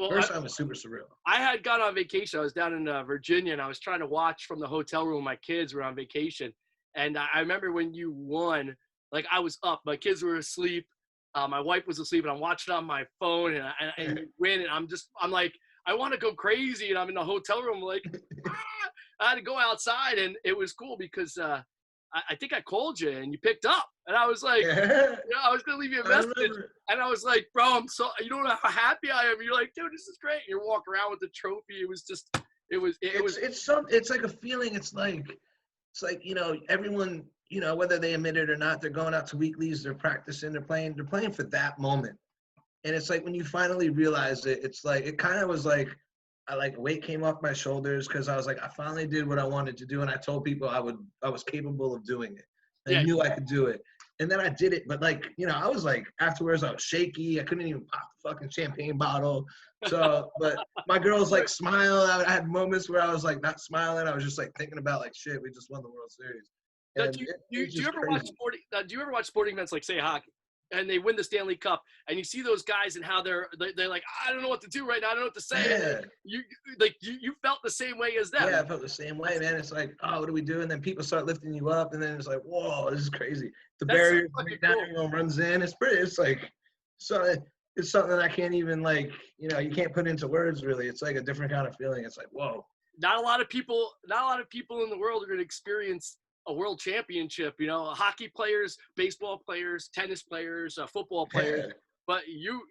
first time was super surreal. I had gone on vacation. I was down in Virginia, and I was trying to watch from the hotel room. My kids were on vacation, and I remember when you won. Like I was up, my kids were asleep, my wife was asleep, and I'm watching on my phone, and you win, and I'm like, I want to go crazy, and I'm in the hotel room like, I had to go outside, and it was cool because I think I called you, and you picked up, and I was like, I was gonna leave you a message, and I was like, bro, you don't know how happy I am. And you're like, dude, this is great. You're walking around with the trophy. It was just, it's like a feeling. It's like, you know, everyone, you know, whether they admit it or not, they're going out to weeklies, they're practicing, they're playing for that moment. And it's like when you finally realize it, it's like it kind of was like weight came off my shoulders because I was like, I finally did what I wanted to do, and I told people I was capable of doing it. I knew I could do it, and then I did it. But like, you know, I was like afterwards, I was shaky. I couldn't even pop the fucking champagne bottle. So, but my girls like smile. I had moments where I was like not smiling. I was just like thinking about like, shit, we just won the World Series. Do you ever watch sporting events like say hockey, and they win the Stanley Cup, and you see those guys and how they're like, I don't know what to do right now. I don't know what to say. Yeah. You felt the same way as them. Yeah, I felt the same way, man. It's like, oh, what do we do? And then people start lifting you up, and then it's like, whoa, this is crazy. The barrier breaks down, everyone runs in. It's like, so it's something that I can't even like, you know, you can't put into words really. It's like a different kind of feeling. It's like, whoa. Not a lot of people in the world are going to experience a world championship, you know, hockey players, baseball players, tennis players, football players. Yeah. But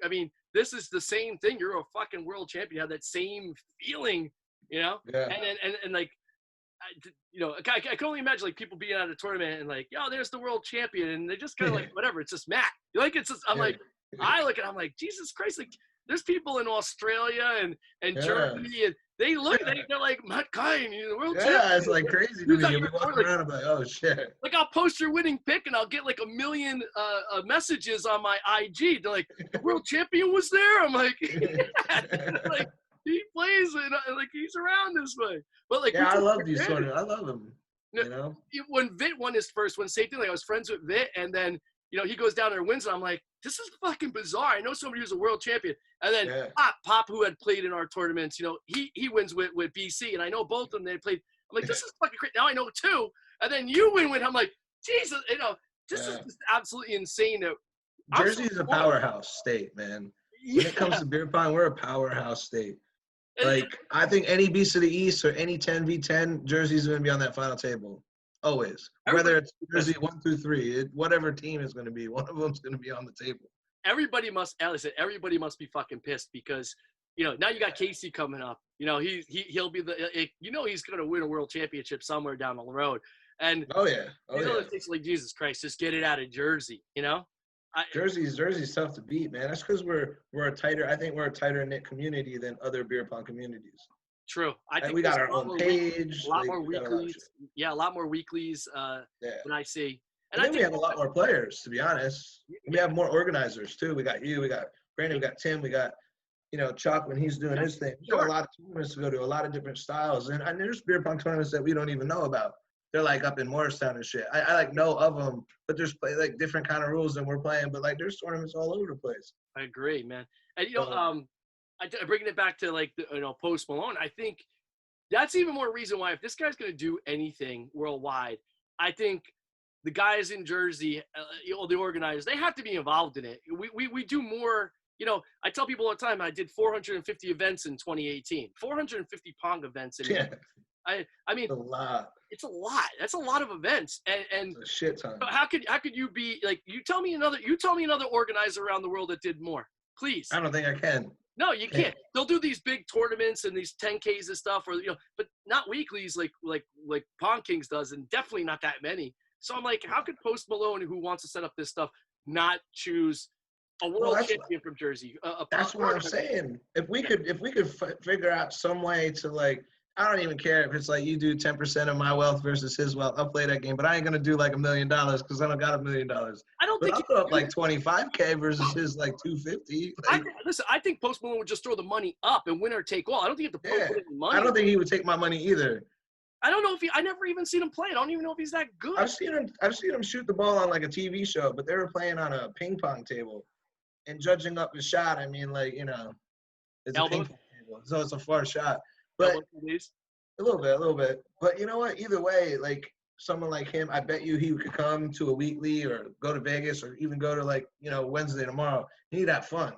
I mean, this is the same thing. You're a fucking world champion. You have that same feeling, you know? Yeah. And like, you know, I can only imagine like people being at a tournament and like, yo, there's the world champion. And they just kind of like, whatever, it's just Matt. Like, it's just, I'm like, I look at it, I'm like, Jesus Christ, like, there's people in Australia and Germany, and they look, they're like, Matt Kein, you're the world champion. Yeah, it's like crazy to me. You'll be walking around, I'm like, oh shit. Like, I'll post your winning pick, and I'll get like 1 million messages on my IG. They're like, the world champion was there. I'm like, yeah. Like, he plays, and like, he's around this way. But like, yeah, I love these sort of, I love him. You know? When Vitt won his first one, same thing. Like, I was friends with Vitt, and then, you know, he goes down there and wins, and I'm like, this is fucking bizarre. I know somebody who's a world champion. And then Pop, who had played in our tournaments, you know, he wins with BC, and I know both of them, they played. I'm like, this is fucking crazy. Now I know 2. And then you win with, I'm like, Jesus, you know, this is just absolutely insane. Jersey is a powerhouse state, man. When it comes to beer pong, we're a powerhouse state. Like, I think any Beast of the East or any 10v10, Jersey's going to be on that final table. Always. Whether it's Jersey 1 through 3, whatever team is going to be, one of them's going to be on the table. Everybody must be fucking pissed because, you know, now you got Casey coming up. You know, he'll be he's going to win a world championship somewhere down the road. And it's like, Jesus Christ, just get it out of Jersey, you know? Jersey's tough to beat, man. That's because we're a tighter knit community than other beer pong communities. True. I think we got our own page. A lot more weeklies. Yeah, a lot more weeklies than I see. And I think we have a lot more players, to be honest. We have more organizers too. We got you, we got Brandon, we got Tim, we got Chuck when he's doing his thing. We got a lot of tournaments to go to, a lot of different styles, and there's beer pong tournaments that we don't even know about. They're like up in Morristown and shit. I like know of them, but there's like different kind of rules than we're playing. But like there's tournaments all over the place. I agree, man. And bringing it back to like Post Malone, I think that's even more reason why if this guy's going to do anything worldwide, I think the guys in Jersey, the organizers, they have to be involved in it. We do more. I tell people all the time, I did 450 events in 2018, 450 Pong events. I mean, a lot. It's a lot. That's a lot of events. And a shit ton. How could you be like, you tell me another organizer around the world that did more, please. I don't think I can. No, you can't. They'll do these big tournaments and these 10Ks and stuff, but not weeklies like Pongkings does, and definitely not that many. So I'm like, how could Post Malone, who wants to set up this stuff, not choose a world champion from Jersey? That's what I'm saying. If we could figure out some way to like, I don't even care if it's like you do 10% of my wealth versus his wealth. I'll play that game, but I ain't gonna do like $1 million because I don't got $1 million. I'll throw up like 25K versus his like 250. Like, I think Post Malone would just throw the money up and winner take all. I don't think you have to put any money. I don't think he would take my money either. I don't know if I never even seen him play. I don't even know if he's that good. I've seen him shoot the ball on like a TV show, but they were playing on a ping pong table and judging up his shot. I mean, like, it's a ping pong table, so it's a far shot. But a little bit. But you know what? Either way, like someone like him, I bet you he could come to a weekly or go to Vegas or even go to like, Wednesday tomorrow. He need that fun.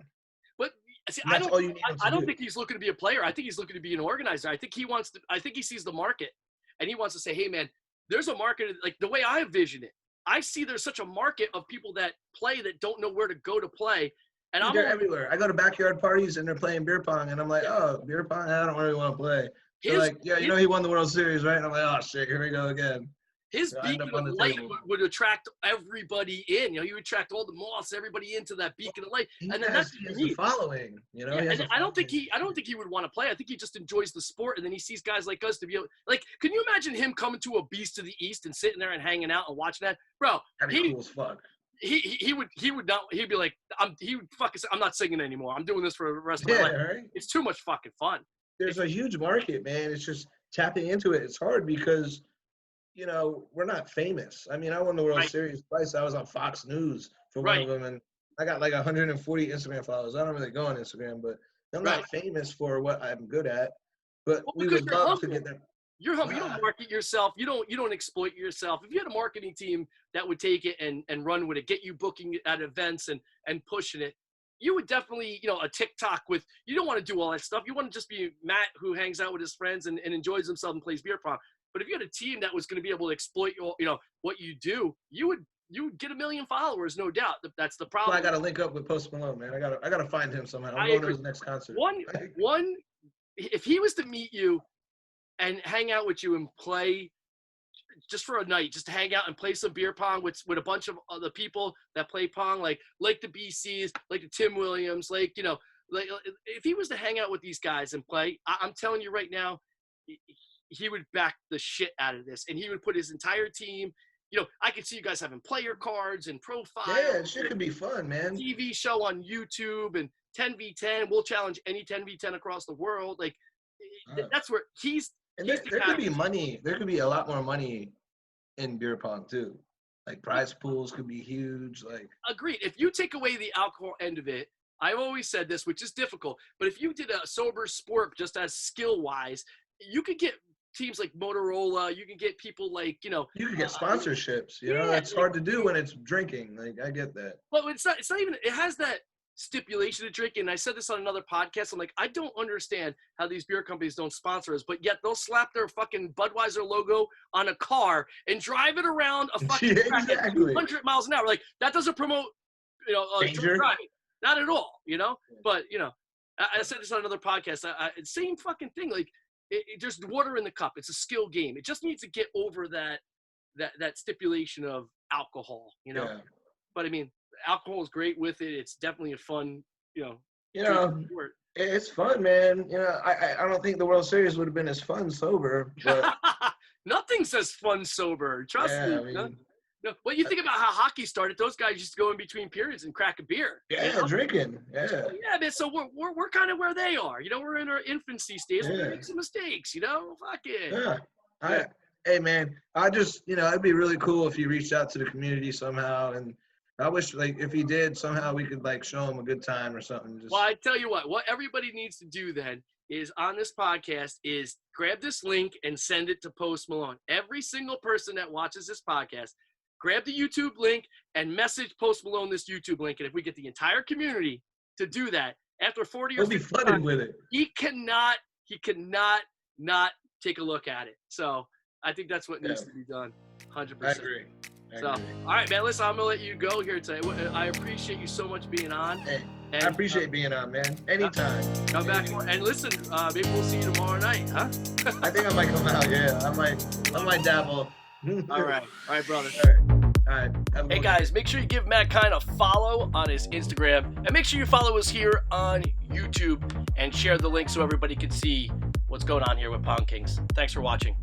But see, I don't think he's looking to be a player. I think he's looking to be an organizer. I think he sees the market and he wants to say, hey man, there's a market, like the way I envision it. I see there's such a market of people that play that don't know where to go to play. And they're everywhere. I go to backyard parties and they're playing beer pong and I'm like, oh, beer pong? I don't really want to play. They're like, yeah, he won the World Series, right? And I'm like, oh shit, here we go again. His beacon of light would attract everybody in. He would attract all the moths, everybody into that beacon of light. And then that's the following. And I don't think he would want to play. I think he just enjoys the sport, and then he sees guys like us to be able, like, can you imagine him coming to a Beast of the East and sitting there and hanging out and watching that, bro? That'd be cool as fuck. He would not. He'd be like, I'm not singing anymore. I'm doing this for the rest of my life. Right? It's too much fucking fun. There's a huge market, man. It's just tapping into it. It's hard because, we're not famous. I mean, I won the World Series twice. I was on Fox News for one of them, and I got like 140 Instagram followers. I don't really go on Instagram, but I'm not famous for what I'm good at. But we would love to get there. You're humble. You don't market yourself. You don't exploit yourself. If you had a marketing team that would take it and run with it, get you booking at events and pushing it, you would definitely, a TikTok with, you don't want to do all that stuff. You want to just be Matt who hangs out with his friends and enjoys himself and plays beer pong. But if you had a team that was going to be able to exploit your, what you do, you would get 1 million followers, no doubt. That's the problem. Well, I got to link up with Post Malone, man. I got to find him somehow. I'm going to his next concert. One, if he was to meet you and hang out with you and play just for a night, just to hang out and play some beer pong with a bunch of other people that play pong, like the BCs, like the Tim Williams, like if he was to hang out with these guys and play, I'm telling you right now, he would back the shit out of this, and he would put his entire team. I could see you guys having player cards and profiles. Yeah, it could be fun, man. TV show on YouTube and 10v10. We'll challenge any 10v10 across the world. Like that's where he's. And there could be money. There could be a lot more money in beer pong too. Like prize pools could be huge. Like agreed. If you take away the alcohol end of it, I've always said this, which is difficult. But if you did a sober sport just as skill wise, you could get teams like Motorola. You can get people like you could get sponsorships. That's hard to do when it's drinking. Like I get that. Well, it's not even. It has that stipulation to drink, and I said this on another podcast. I'm like, I don't understand how these beer companies don't sponsor us, but yet they'll slap their fucking Budweiser logo on a car and drive it around a fucking track at 200 miles an hour. Like that doesn't promote, danger. Driving. Not at all, But I said this on another podcast. Same fucking thing. Like there's water in the cup. It's a skill game. It just needs to get over that stipulation of alcohol, Yeah. But I mean, alcohol is great with it. It's definitely a fun, sport. It's fun, man. I don't think the World Series would have been as fun sober. But nothing says fun sober. Trust me. I mean, No, well, you think about how hockey started. Those guys used to go in between periods and crack a beer. Yeah, drinking. Yeah. So, yeah, man. So we're kind of where they are. We're in our infancy stage. Yeah. We make some mistakes. Fuck it. Yeah. Hey, man. I just, it'd be really cool if he reached out to the community somehow, and I wish, if he did, somehow we could, show him a good time or something. Well, I tell you what everybody needs to do then is on this podcast is grab this link and send it to Post Malone. Every single person that watches this podcast, grab the YouTube link and message Post Malone this YouTube link. And if we get the entire community to do that, after 40 we'll be flooded with it. He cannot not take a look at it. So I think that's what needs to be done. 100%. I agree. All right, man. Listen, I'm gonna let you go here today. I appreciate you so much being on. Hey, I appreciate being on, man. Anytime. Come back and listen. Maybe we'll see you tomorrow night, huh? I think I might come out. Yeah, I might dabble. All right, brother. All right. Hey guys, make sure you give Matt Kein a follow on his Instagram, and make sure you follow us here on YouTube and share the link so everybody can see what's going on here with Pongkings. Thanks for watching.